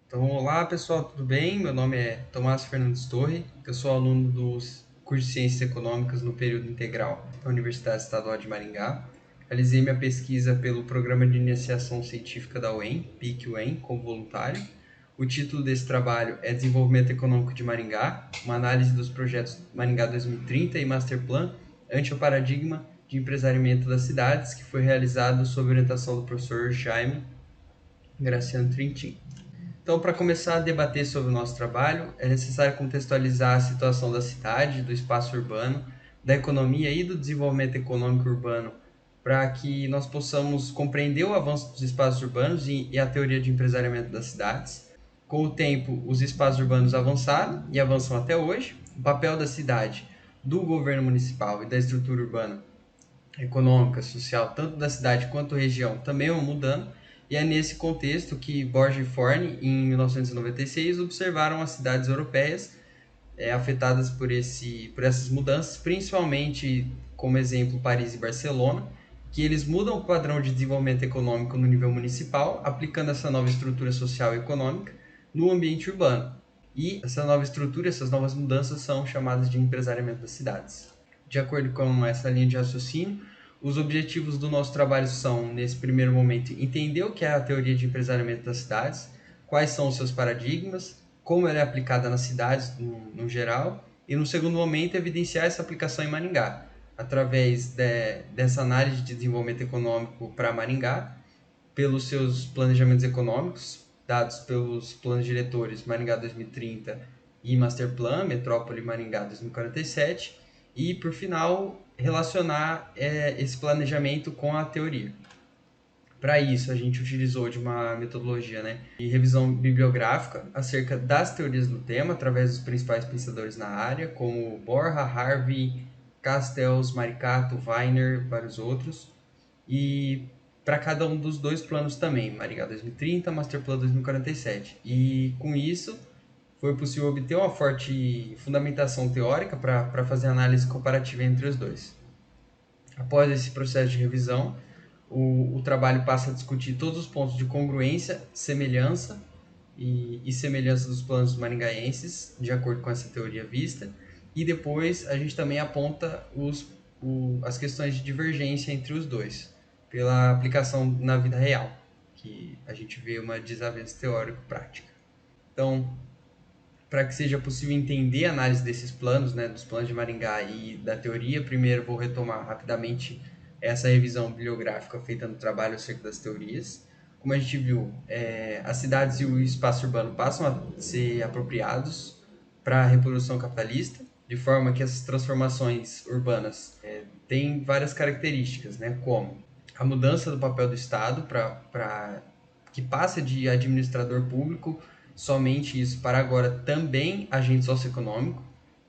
Então, olá pessoal, tudo bem? Meu nome é Tomás Fernandes Torre, eu sou aluno do curso de Ciências Econômicas no período integral da Universidade Estadual de Maringá. Realizei minha pesquisa pelo Programa de Iniciação Científica da UEM, PIC-UEM, como voluntário. O título desse trabalho é Desenvolvimento Econômico de Maringá, uma análise dos projetos Maringá 2030 e Masterplan ante o paradigma de empresariamento das cidades, que foi realizado sob orientação do professor Jaime Graciano Trintin. Então, para começar a debater sobre o nosso trabalho, é necessário contextualizar a situação da cidade, do espaço urbano, da economia e do desenvolvimento econômico urbano, para que nós possamos compreender o avanço dos espaços urbanos e a teoria de empresariamento das cidades. Com o tempo, os espaços urbanos avançaram e avançam até hoje. O papel da cidade, do governo municipal e da estrutura urbana econômica, social, tanto da cidade quanto da região, também vão mudando. E é nesse contexto que Borges e Forne, em 1996, observaram as cidades europeias afetadas por essas mudanças, principalmente, como exemplo, Paris e Barcelona, que eles mudam o padrão de desenvolvimento econômico no nível municipal, aplicando essa nova estrutura social e econômica no ambiente urbano. E essa nova estrutura, essas novas mudanças são chamadas de empresariamento das cidades. De acordo com essa linha de raciocínio, os objetivos do nosso trabalho são, nesse primeiro momento, entender o que é a teoria de empresariamento das cidades, quais são os seus paradigmas, como ela é aplicada nas cidades no geral, e no segundo momento, evidenciar essa aplicação em Maringá, através dessa análise de desenvolvimento econômico para Maringá, pelos seus planejamentos econômicos, dados pelos planos diretores Maringá 2030 e Masterplan Metrópole Maringá 2047, e, por final, relacionar esse planejamento com a teoria. Para isso, a gente utilizou de uma metodologia de revisão bibliográfica acerca das teorias do tema, através dos principais pensadores na área, como Borja, Harvey, Castells, Maricato, Weiner, vários outros. E para cada um dos dois planos também, Maringá 2030, Masterplan 2047. E com isso, foi possível obter uma forte fundamentação teórica para fazer análise comparativa entre os dois. Após esse processo de revisão, o trabalho passa a discutir todos os pontos de congruência, semelhança e semelhança dos planos maringaenses, de acordo com essa teoria vista, e depois a gente também aponta as questões de divergência entre os dois, pela aplicação na vida real, que a gente vê uma desavença teórico-prática. Então, para que seja possível entender a análise desses planos, dos planos de Maringá e da teoria, primeiro vou retomar rapidamente essa revisão bibliográfica feita no trabalho acerca das teorias. Como a gente viu, as cidades e o espaço urbano passam a ser apropriados para a reprodução capitalista, de forma que essas transformações urbanas têm várias características, como a mudança do papel do Estado para que passa de administrador público somente isso para agora também agente socioeconômico,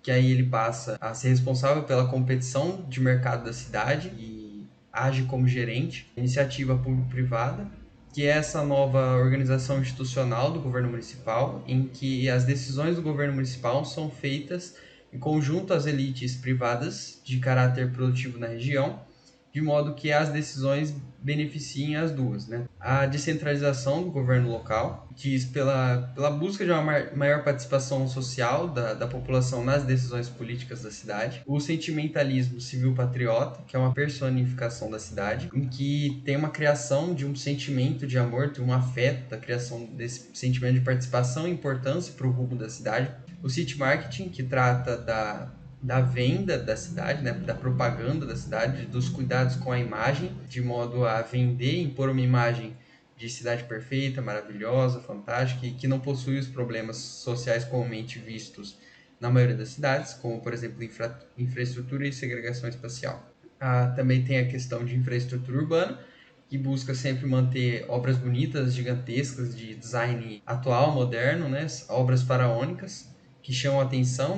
que aí ele passa a ser responsável pela competição de mercado da cidade e age como gerente, iniciativa público-privada, que é essa nova organização institucional do governo municipal, em que as decisões do governo municipal são feitas em conjunto às elites privadas de caráter produtivo na região, de modo que as decisões beneficiem as duas. A descentralização do governo local, que isso pela busca de uma maior participação social da população nas decisões políticas da cidade. O sentimentalismo civil-patriota, que é uma personificação da cidade, em que tem uma criação de um sentimento de amor, de um afeto, da criação desse sentimento de participação e importância para o rumo da cidade. O city marketing, que trata da venda da cidade, da propaganda da cidade, dos cuidados com a imagem, de modo a vender e impor uma imagem de cidade perfeita, maravilhosa, fantástica e que não possui os problemas sociais comumente vistos na maioria das cidades, como, por exemplo, infraestrutura e segregação espacial. Também tem a questão de infraestrutura urbana, que busca sempre manter obras bonitas, gigantescas, de design atual, moderno, obras faraônicas, que chamam a atenção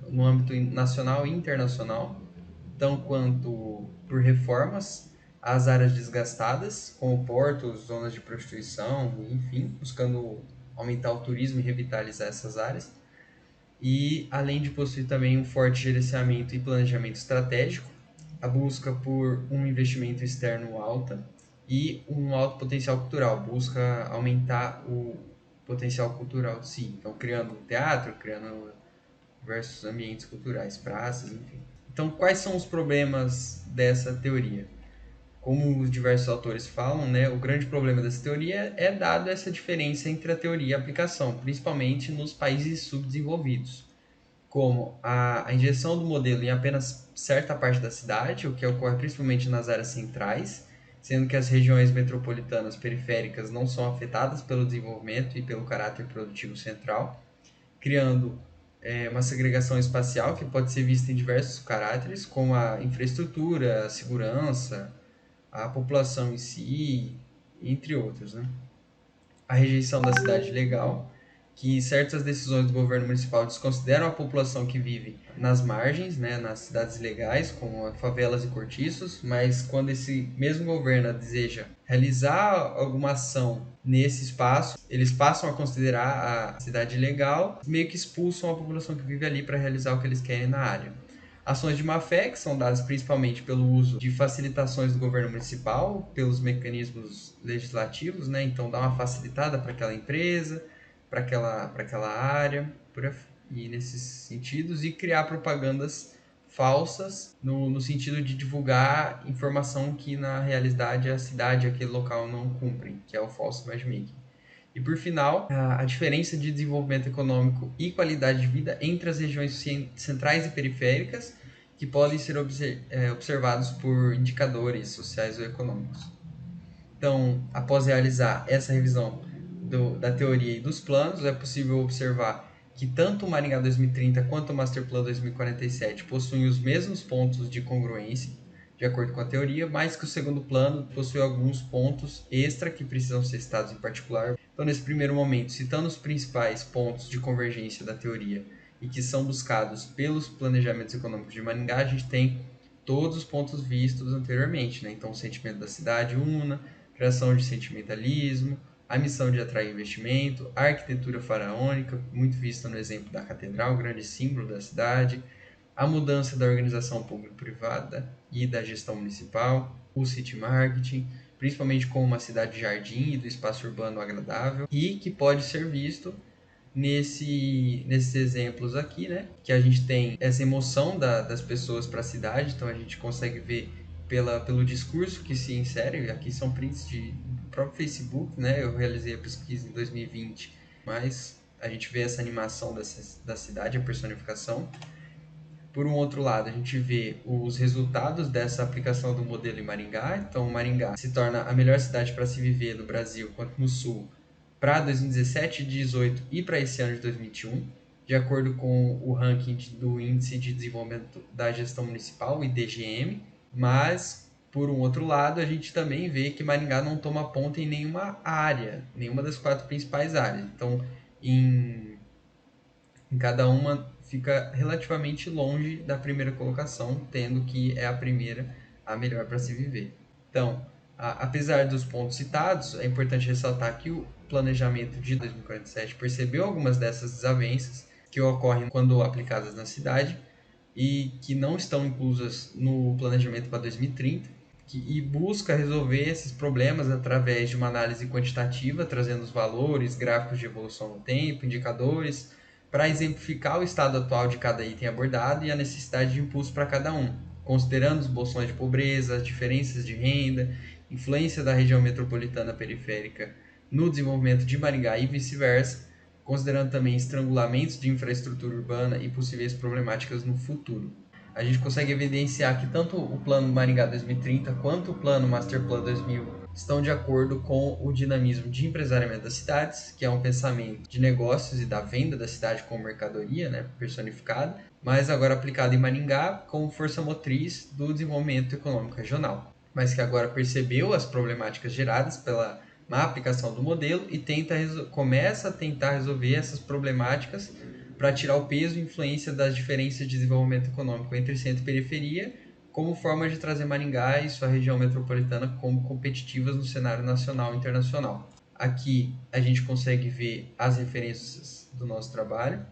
no âmbito nacional e internacional, tão quanto por reformas às áreas desgastadas, como portos, zonas de prostituição, enfim, buscando aumentar o turismo e revitalizar essas áreas. E além de possuir também um forte gerenciamento e planejamento estratégico, a busca por um investimento externo alta e um alto potencial cultural, busca aumentar potencial cultural de si. Então, criando teatro, criando diversos ambientes culturais, praças, enfim. Então, quais são os problemas dessa teoria? Como os diversos autores falam, né, o grande problema dessa teoria é dado essa diferença entre a teoria e a aplicação, principalmente nos países subdesenvolvidos, como a injeção do modelo em apenas certa parte da cidade, o que ocorre principalmente nas áreas centrais, sendo que as regiões metropolitanas periféricas não são afetadas pelo desenvolvimento e pelo caráter produtivo central, criando uma segregação espacial que pode ser vista em diversos caráteres, como a infraestrutura, a segurança, a população em si, entre outros, né? A rejeição da cidade legal, que certas decisões do governo municipal desconsideram a população que vive nas margens, né, nas cidades ilegais, como favelas e cortiços, mas quando esse mesmo governo deseja realizar alguma ação nesse espaço, eles passam a considerar a cidade legal, meio que expulsam a população que vive ali para realizar o que eles querem na área. Ações de má-fé, que são dadas principalmente pelo uso de facilitações do governo municipal, pelos mecanismos legislativos, né? Então, dá uma facilitada para aquela empresa, para aquela área, e nesses sentidos, e criar propagandas falsas no sentido de divulgar informação que na realidade a cidade, aquele local não cumprem, que é o false matchmaking. E por final, a diferença de desenvolvimento econômico e qualidade de vida entre as regiões centrais e periféricas, que podem ser observados por indicadores sociais ou econômicos. Então, após realizar essa revisão da teoria e dos planos, é possível observar que tanto o Maringá 2030 quanto o Masterplan 2047 possuem os mesmos pontos de congruência, de acordo com a teoria, mas que o segundo plano possui alguns pontos extra que precisam ser citados em particular. Então, nesse primeiro momento, citando os principais pontos de convergência da teoria e que são buscados pelos planejamentos econômicos de Maringá, a gente tem todos os pontos vistos anteriormente, né? Então, o sentimento da cidade una, criação de sentimentalismo, a missão de atrair investimento, a arquitetura faraônica, muito vista no exemplo da catedral, grande símbolo da cidade, a mudança da organização público-privada e da gestão municipal, o city marketing, principalmente como uma cidade jardim e do espaço urbano agradável, e que pode ser visto nesses exemplos aqui, né? Que a gente tem essa emoção das pessoas para a cidade, então a gente consegue ver pelo discurso que se insere. Aqui são prints do próprio Facebook, né? Eu realizei a pesquisa em 2020, mas a gente vê essa animação da cidade, a personificação. Por um outro lado, a gente vê os resultados dessa aplicação do modelo em Maringá. Então, Maringá se torna a melhor cidade para se viver no Brasil quanto no Sul para 2017, 2018 e para esse ano de 2021, de acordo com o ranking do Índice de Desenvolvimento da Gestão Municipal, IDGM. Mas, por um outro lado, a gente também vê que Maringá não toma ponta em nenhuma área, nenhuma das 4 principais áreas. Então, em cada uma fica relativamente longe da primeira colocação, tendo que é a primeira a melhor para se viver. Então, apesar dos pontos citados, é importante ressaltar que o planejamento de 2047 percebeu algumas dessas desavenças que ocorrem quando aplicadas na cidade e que não estão inclusas no planejamento para 2030, e busca resolver esses problemas através de uma análise quantitativa, trazendo os valores, gráficos de evolução no tempo, indicadores, para exemplificar o estado atual de cada item abordado e a necessidade de impulso para cada um, considerando os bolsões de pobreza, as diferenças de renda, influência da região metropolitana periférica no desenvolvimento de Maringá e vice-versa, considerando também estrangulamentos de infraestrutura urbana e possíveis problemáticas no futuro. A gente consegue evidenciar que tanto o Plano Maringá 2030 quanto o Plano Masterplan 2000 estão de acordo com o dinamismo de empresariamento das cidades, que é um pensamento de negócios e da venda da cidade como mercadoria, né, personificada, mas agora aplicado em Maringá como força motriz do desenvolvimento econômico regional, mas que agora percebeu as problemáticas geradas pela má aplicação do modelo e começa a tentar resolver essas problemáticas para tirar o peso e influência das diferenças de desenvolvimento econômico entre centro e periferia, como forma de trazer Maringá e sua região metropolitana como competitivas no cenário nacional e internacional. Aqui a gente consegue ver as referências do nosso trabalho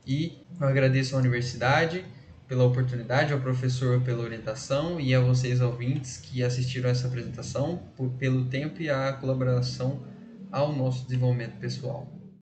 e eu agradeço à universidade pela oportunidade, ao professor pela orientação e a vocês ouvintes que assistiram a essa apresentação pelo tempo e a colaboração ao nosso desenvolvimento pessoal.